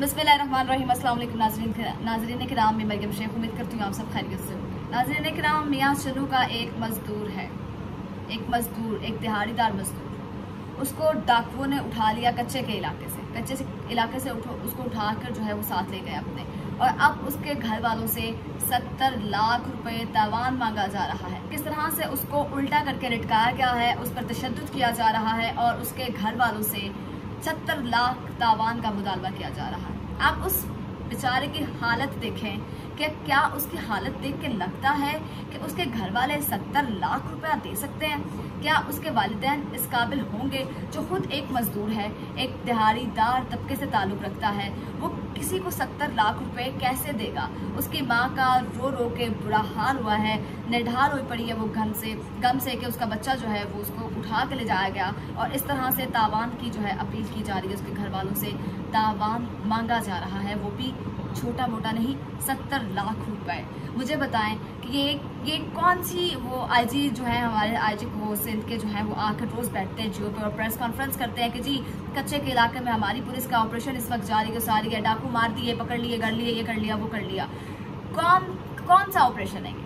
बिस्मिल्लाहिर्रहमानिर्रहीम। अस्सलाम वालेकुम नाज़रीन किराम, मैं मरियम शेख उम्मीद करती हूँ आप सब खैरियत से। नाज़रीन किराम, मियाँ चन्नू का एक मज़दूर, एक दिहाड़ीदार मज़दूर, उसको डाकुओं ने उठा लिया कच्चे इलाके से उसको उठाकर जो है वो साथ ले गए अपने, और अब उसके घर वालों से 70 लाख रुपए तावान मांगा जा रहा है। किस तरह से उसको उल्टा करके लटकाया गया है, उस पर तशद्दुद किया जा रहा है और उसके घर वालों से 70 लाख तावान का मुतालबा किया जा रहा है। आप उस बेचारे की हालत देखें कि क्या उसकी हालत देख के लगता है कि उसके घर वाले 70 लाख रुपया दे सकते हैं? क्या उसके वालिदैन इस काबिल होंगे? जो खुद एक मजदूर है, एक दिहाड़ीदार तबके से ताल्लुक़ रखता है, वो किसी को 70 लाख रुपए कैसे देगा? उसकी माँ का रो रो के बुरा हाल हुआ है, निढाल हुई पड़ी है वो गम से कि उसका बच्चा जो है वो उसको उठा के ले जाया गया, और इस तरह से तावान की जो है अपील की जा रही है। उसके घर वालों से तावान मांगा जा रहा है, वो भी छोटा मोटा नहीं, 70 लाख रुपए। मुझे बताएं कि ये कौन सी वो आईजी जो है, हमारे आईजी वो सिंध के जो है वो आकर रोज बैठते हैं जियो पे और प्रेस कॉन्फ्रेंस करते हैं कि जी कच्चे के इलाके में हमारी पुलिस का ऑपरेशन इस वक्त जारी है, डाकू मार दिए, पकड़ लिए, कर लिए, ये कर लिया, वो कर लिया। कौन सा ऑपरेशन है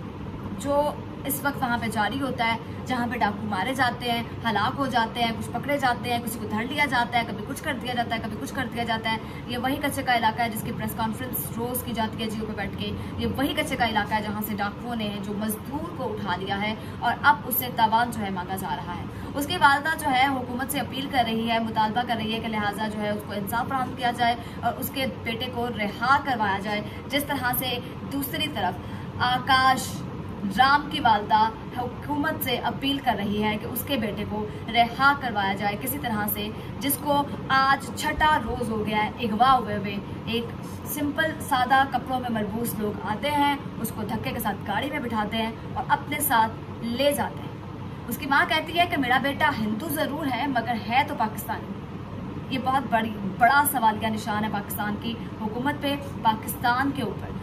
जो इस वक्त वहाँ पे जारी होता है, जहाँ पे डाकू मारे जाते हैं, हलाक हो जाते हैं, कुछ पकड़े जाते हैं, किसी को धर लिया जाता है, कभी कुछ कर दिया जाता है, कभी कुछ कर दिया जाता है। ये वही कच्चे का इलाका है जिसकी प्रेस कॉन्फ्रेंस रोज की जाती है जियो पे बैठ के। ये वही कच्चे का इलाका है जहाँ से डाकुओं ने जो मजदूर को उठा लिया है और अब उससे तावान जो है मांगा जा रहा है। उसकी वालदा जो है हुकूमत से अपील कर रही है, मुतालबा कर रही है कि लिहाजा जो है उसको इंसाफ फराहम किया जाए और उसके बेटे को रिहा करवाया जाए। जिस तरह से दूसरी तरफ आकाश राम की वालदा हुकूमत से अपील कर रही है कि उसके बेटे को रिहा करवाया जाए किसी तरह से, जिसको आज छठा रोज हो गया है अगवा हुए। एक सिंपल सादा कपड़ों में मलबूस लोग आते हैं, उसको धक्के के साथ गाड़ी में बिठाते हैं और अपने साथ ले जाते हैं। उसकी माँ कहती है कि मेरा बेटा हिंदू जरूर है मगर है तो पाकिस्तानी। ये बहुत बड़ा सवाल का निशान है पाकिस्तान की हुकूमत पे, पाकिस्तान के ऊपर।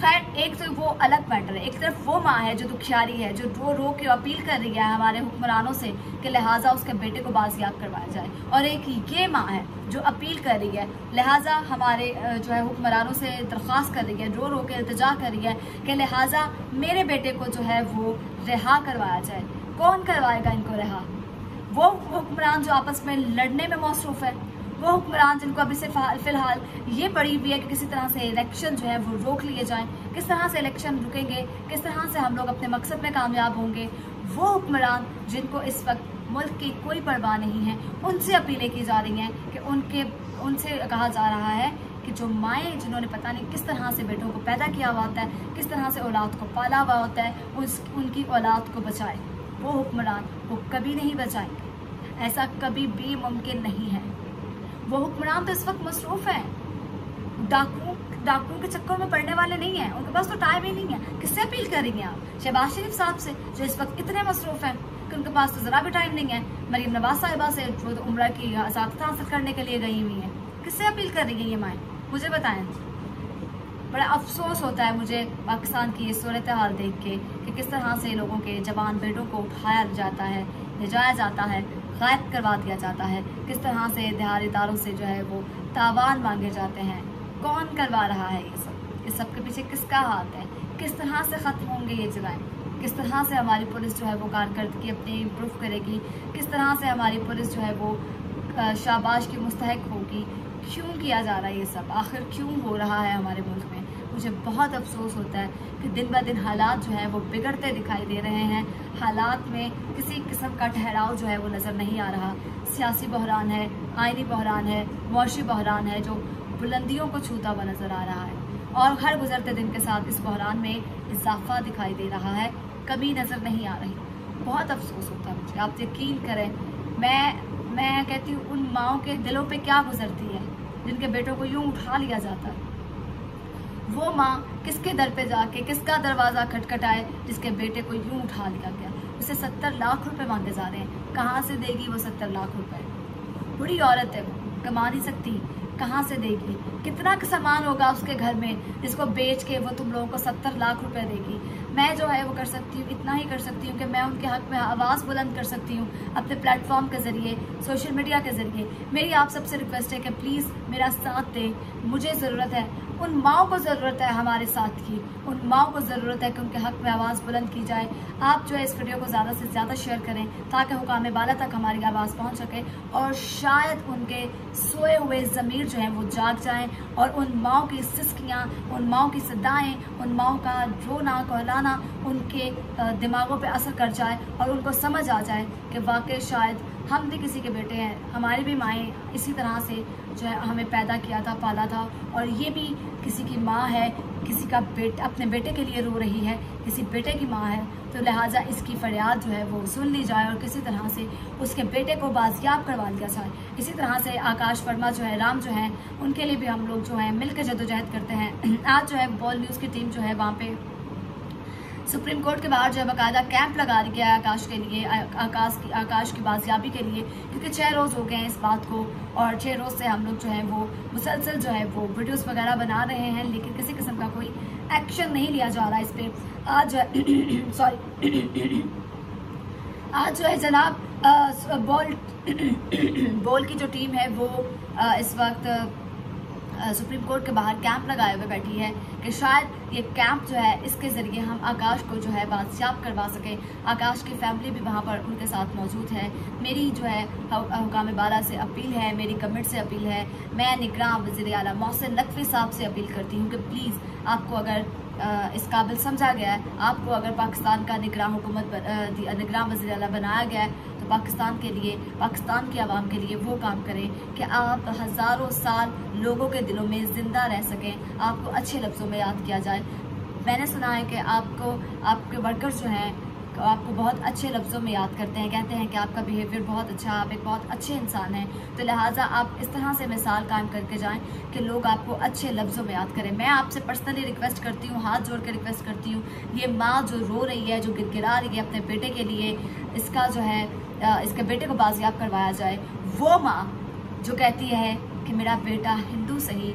खैर, एक तो वो अलग मैटर है। एक तरफ वो माँ है जो दुखियारी है, जो रो रो के अपील कर रही है हमारे हुक्मरानों से कि लिहाजा उसके बेटे को बाजियाब करवाया जाए, और एक ये माँ है जो अपील कर रही है, लिहाजा हमारे जो है हुक्मरानों से दरख्वास्त कर रही है, रो रो के इल्तिजा कर रही है कि लिहाजा मेरे बेटे को जो है वो रिहा करवाया जाए। कौन करवाएगा इनको रिहा? वो हुक्मरान जो आपस में लड़ने में मसरूफ़ है, वो हुक्मरान जिनको अभी से फिलहाल ये पड़ी हुई है कि किसी तरह से इलेक्शन जो है वो रोक लिए जाएं। किस तरह से इलेक्शन रुकेंगे, किस तरह से हम लोग अपने मकसद में कामयाब होंगे। वो हुक्मरान जिनको इस वक्त मुल्क की कोई परवाह नहीं है, उनसे अपीलें की जा रही हैं कि उनसे कहा जा रहा है कि जो माएँ जिन्होंने पता नहीं किस तरह से बेटों को पैदा किया हुआ होता है, किस तरह से औलाद को पाला हुआ होता है, उनकी औलाद को बचाए। वो हुक्मरान वो कभी नहीं बचाएंगे, ऐसा कभी भी मुमकिन नहीं है। वो हुक्मरान तो इस वक्त मसरूफ है, डाकुओं के चक्कर में पड़ने वाले नहीं हैं, उनके पास तो टाइम ही नहीं है। किससे अपील कर रही हैं आप? शहबाज शरीफ साहब से, जो इस वक्त इतने मसरूफ हैं कि उनके पास तो जरा भी टाइम नहीं है। मरीम नवाज साहिबा से, जो तो उम्र की आज़ादता हासिल करने के लिए गई हुई हैं। किससे अपील कर रही है ये माएँ? मुझे बताएं। बड़ा अफसोस होता है मुझे पाकिस्तान की ये सूरत हाल देख के कि किस तरह से लोगों के जवान बेटों को उठाया जाता है, ले जाया जाता है, गायब करवा दिया जाता है। किस तरह से दिहाड़ीदारों से जो है वो तावान मांगे जाते हैं। कौन करवा रहा है ये सब? इस सब के पीछे किसका हाथ है? किस तरह से ख़त्म होंगे ये जराइम? किस तरह से हमारी पुलिस जो है वो कारकर्दगी अपनी इम्प्रूव करेगी? किस तरह से हमारी पुलिस जो है वो शाबाश की मुस्तहक होगी? क्यों किया जा रहा है ये सब? आखिर क्यों हो रहा है हमारे मुल्क में? मुझे बहुत अफसोस होता है कि दिन ब दिन हालात जो है वो बिगड़ते दिखाई दे रहे हैं। हालात में किसी किस्म का ठहराव जो है वो नज़र नहीं आ रहा। सियासी बहरान है, आइनी बहरान है, मुआशी बहरान है जो बुलंदियों को छूता हुआ नज़र आ रहा है, और हर गुजरते दिन के साथ इस बहरान में इजाफा दिखाई दे रहा है, कमी नज़र नहीं आ रही। बहुत अफसोस होता है मुझे, आप यकीन करें। मैं कहती हूँ उन माओं के दिलों पे क्या गुजरती है जिनके बेटों को यूँ उठा लिया जाता है। वो माँ किसके दर पे जाके, किसका दरवाज़ा खटखटाए जिसके बेटे को यूँ उठा लिया गया? उसे 70 लाख रुपए मांगे जा रहे हैं। कहाँ से देगी वो 70 लाख रुपए? बुरी औरत है, वो कमा नहीं सकती, कहाँ से देगी? कितना सामान होगा उसके घर में जिसको बेच के वो तुम लोगों को 70 लाख रुपए देगी? मैं जो है वो कर सकती हूँ, इतना ही कर सकती हूँ कि मैं उनके हक में आवाज़ बुलंद कर सकती हूँ अपने प्लेटफॉर्म के ज़रिए, सोशल मीडिया के ज़रिए। मेरी आप सबसे रिक्वेस्ट है कि प्लीज़ मेरा साथ दें। मुझे ज़रूरत है, उन माओं को ज़रूरत है हमारे साथ की, उन माओं को ज़रूरत है कि उनके हक में आवाज़ बुलंद की जाए। आप जो है इस वीडियो को ज़्यादा से ज़्यादा शेयर करें ताकि हुकाम बाला तक हमारी आवाज़ पहुंच सके और शायद उनके सोए हुए ज़मीर जो हैं वो जाग जाएं और उन माओं की सिसकियाँ, उन माओं की सदाएँ, उन माओं का रोना कहलाना उनके दिमागों पे असर कर जाए और उनको समझ आ जाए कि वाकई शायद हम भी किसी के बेटे हैं, हमारी भी माएँ इसी तरह से जो है हमें पैदा किया था, पाला था, और ये भी किसी की माँ है, किसी का अपने बेटे के लिए रो रही है, किसी बेटे की माँ है। तो लिहाजा इसकी फरियाद जो है वो सुन ली जाए और किसी तरह से उसके बेटे को बाजियाब करवा लिया जाए। इसी तरह से आकाश वर्मा जो है, राम जो है, उनके लिए भी हम लोग जो है मिलकर जद्दोजहद करते हैं। आज जो है बॉल न्यूज़ की टीम जो है वहाँ पे सुप्रीम कोर्ट के बाहर जो है बाकायदा कैंप लगा दिया है आकाश के लिए, आकाश की बाजियाबी के लिए, क्योंकि 6 रोज़ हो गए हैं इस बात को और 6 रोज़ से हम लोग जो है वो मुसलसल जो है वो वीडियोस वगैरह बना रहे हैं, लेकिन किसी किस्म का कोई एक्शन नहीं लिया जा रहा इस पर। आज आज जो है जनाब बॉल की जो टीम है वो इस वक्त सुप्रीम कोर्ट के बाहर कैंप लगाए हुए बैठी है कि शायद ये कैंप जो है इसके ज़रिए हम आकाश को जो है बादशाह करवा सकें। आकाश की फैमिली भी वहाँ पर उनके साथ मौजूद है। मेरी जो है हुकाम बाला से अपील है, मेरी कमेंट से अपील है, मैं निगरां वज़ीर आला मोहसिन नकवी साहब से अपील करती हूँ कि प्लीज़ आपको अगर इस काबिल समझा गया है, आपको अगर पाकिस्तान का निगरां निगरां वज़ीर आला बनाया गया है तो पाकिस्तान के लिए, पाकिस्तान की आवाम के लिए वो काम करें कि आप हज़ारों साल लोगों के दिलों में ज़िंदा रह सकें, आपको अच्छे लफ्ज़ों में याद किया जाए। मैंने सुना है कि आपको आपके वर्कर्स जो हैं आपको बहुत अच्छे लफ्ज़ों में याद करते हैं, कहते हैं कि आपका बिहेवियर बहुत अच्छा, आप एक बहुत अच्छे इंसान हैं। तो लिहाजा आप इस तरह से मिसाल कायम करके जाएं कि लोग आपको अच्छे लफ्ज़ों में याद करें। मैं आपसे पर्सनली रिक्वेस्ट करती हूँ, हाथ जोड़ के रिक्वेस्ट करती हूँ, ये माँ जो रो रही है, जो गिड़गिड़ा रही है अपने बेटे के लिए, इसका जो है इसके बेटे को बाजियाब करवाया जाए। वो माँ जो कहती है कि मेरा बेटा हिंदू सही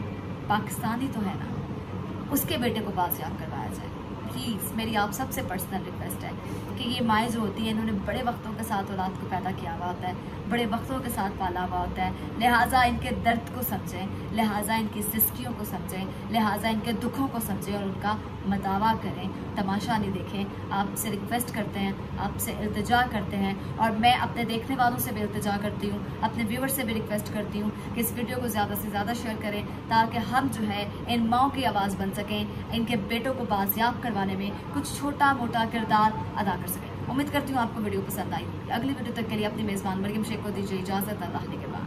पाकिस्तानी तो है ना, उसके बेटे को बाजियाब करवाया जाए। प्लीज़ मेरी आप सबसे पर्सनल रिक्वेस्ट है कि ये माएँ जो होती हैं इन्होंने बड़े वक्तों के साथ औलाद को पैदा किया हुआ होता है, बड़े वक्तों के साथ पाला हुआ होता है, लिहाजा इनके दर्द को समझें, लिहाजा इनकी सिस्कियों को समझें, लिहाजा इनके दुखों को समझें और उनका मदावा करें, तमाशा नहीं देखें। आपसे रिक्वेस्ट करते हैं, आपसे इल्तिजा करते हैं और मैं अपने देखने वालों से भी इल्तिजा करती हूँ, अपने व्यूवर से भी रिक्वेस्ट करती हूँ कि इस वीडियो को ज़्यादा से ज़्यादा शेयर करें ताकि हम जो है इन माओं की आवाज़ बन सकें, इनके बेटों को बाजियाब करवाने में कुछ छोटा मोटा किरदार अदा कर सकें। उम्मीद करती हूँ आपको वीडियो पसंद आई। अगली वीडियो तक के लिए अपनी मेज़बान मरियम शेख को दीजिए इजाज़त। अल्लाह के बाद।